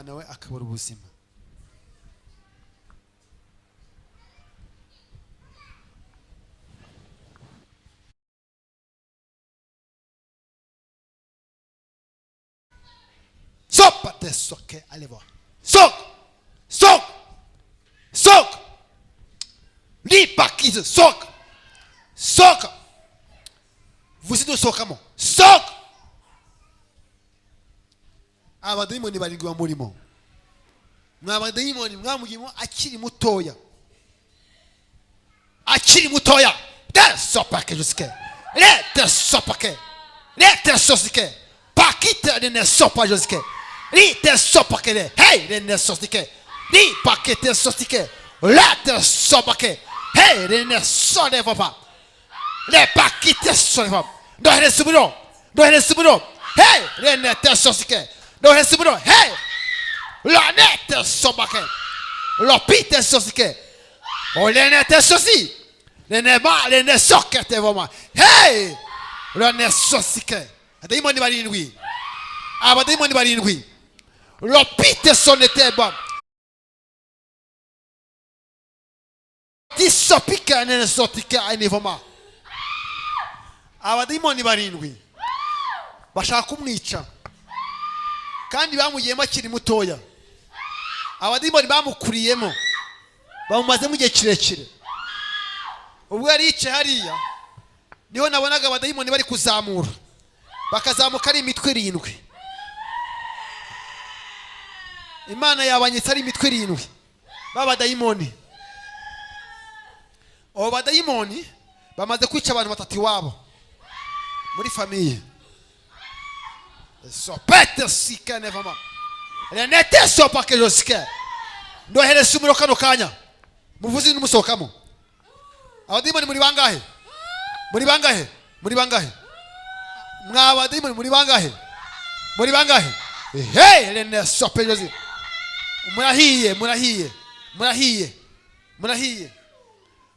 umwana we akabura ubuzima. Sopa te soke, allez voir. Sok! Sok! Sok! Li pakise, sok! Sok! Vous êtes sokamo. Sok! Abadayimoni barigwa murimo. Mwabadayimoni mwamugimo akiri mutoya. Akiri mutoya. De sopa ke jusque. Le te sopa ke. Le te sosike. Pakite de ne sopa jusque. Li te sopa ke de. Hey, de ne sosike. Li pakete sosike. Le te sopa ke. Hey, de ne sone papa. Le pakite sone papa. Do hele suburo. Do hele suburo. Hey, de ne te sosike. Do hele suburo. Hey. La nette sobake. Lo pite sosike. O le nette sosi. Le ne sokete voma. Hey! Lo ne sosike. Adayimoni barindwi. Abadayimoni barindwi. Lo pite sonete ba. Ti sopike ne sotike ani voma. Abadayimoni barindwi. Bashaka kumwica. Kandi bamugiyemo akiri mutoya. Abadayimoni bamukuriyemo. Bamumaze mu gihe kirekire. Ubwo yari yicaye hariya niho nabonaga abadayimoni bari kuzamura. Bakazamuka ari imitwe 7. Imana yabanyitse ari imitwe 7 babadayimoni. Abo badayimoni bamaze kwica abantu 3 iwabo muri famiye. Sopete sikane vama. Le nete sopa ke joske. Ndo hele sumuro kano kanya. Muvuzi numusokamo. Abadayimoni muri bangahe? Muri bangahe? Muri bangahe? Mwabadayimoni muri bangahe? Muri bangahe? Hey, le ne sope jozi. Murahiye, murahiye. Murahiye. Murahiye.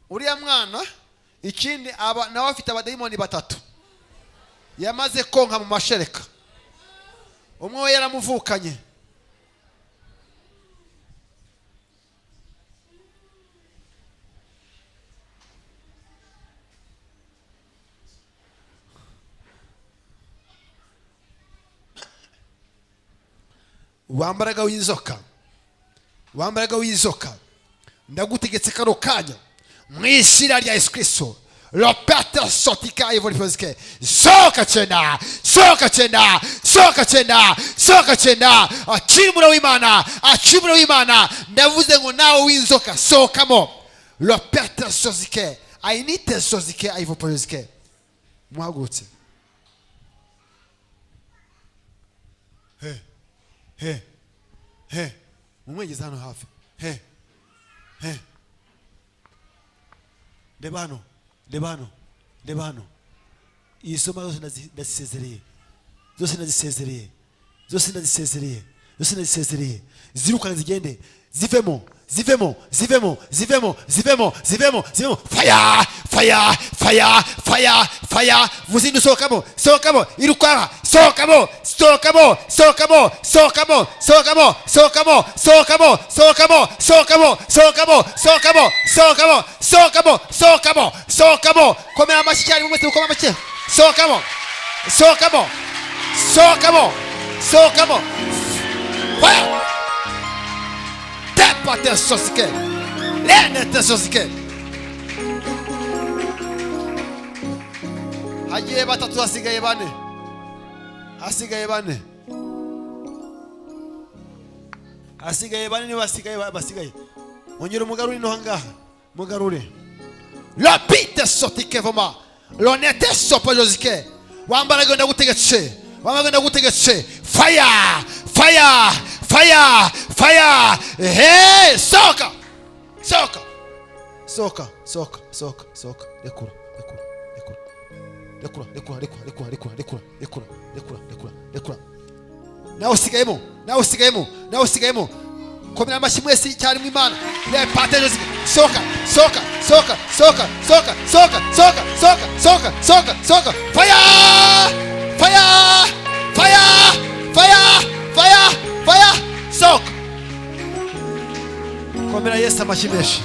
Uriya mwana ikindi aba nawe afite abadayimoni 3. Yamaze konka mu mashereka. Umwe we yaramuvukanye. Wambaraga w'inzoka. Wambaraga w'inzoka. Ndagutegetse kano kanya. Mwishira rya Yesu Kristo. Lopeta sotika evoliposke. Soka chena. Soka chena. Soka chena. Soka chena. Achimura w'Imana. Achimura w'Imana. Ndavuze ngo nawe w'inzoka sokamo. Lopeta sosike. Ainite sosike evoliposke. Mwagutse. Hey. Hey. Hey. Mumwegeze hano hafi. Hey. Hey. Debano. Debano. Debano. Isoma zose ndazisezereye. Zose ndazisezereye. Zose ndazisezereye. Zose ndazisezereye. Ziruka zigende. Zivemo. Zivemo. Zivemo. Zivemo. Zivemo. Zivemo. Zivemo. Fire! Fire! Fire! Fire! Fire! Vuzindu sokamo. Sokamo. Irukara. Sokamo. Sokamo. Sokamo. Sokamo. Sokamo. Sokamo. Sokamo. Sokamo. Sokamo. Sokamo. Sokamo. Sokamo. Sokamo. Sokamo. Sokamo. Komera amashyi mu mwese ukoma amashyi. Sokamo. Sokamo. Sokamo. Sokamo. Fire! Te sosike. Lene te sosike. Hagiye 3 hasigaye 4. Hasigaye 4. Hasigaye 4 ni basigaye. Ongera umugaruri no hangaha. Mugarure. La pite sotike voma. Lonete sopa josike. Wambaraga ndagutegetse. Wambaraga ndagutegetse. Fire! Fire! Fire! Fire! Hey! Soka! Soka! Soka! Soka! Soka! Soka! Lekura! Lekura! Lekura! Lekura! Lekura! Lekura! Lekura! Lekura! Lekura! Lekura! Lekura! Lekura! Nawe sigayemo! Nawe sigayemo! Nawe sigayemo! Komera amashyi mwese cyari mu Imana. Le patero soka! Soka! Soka! Soka! Soka! Soka! Soka! Soka! Soka! Soka! Soka! Fire! Fire! Fire! Fire! Fire! Fire! Soka! komera Yesu amashyi menshi.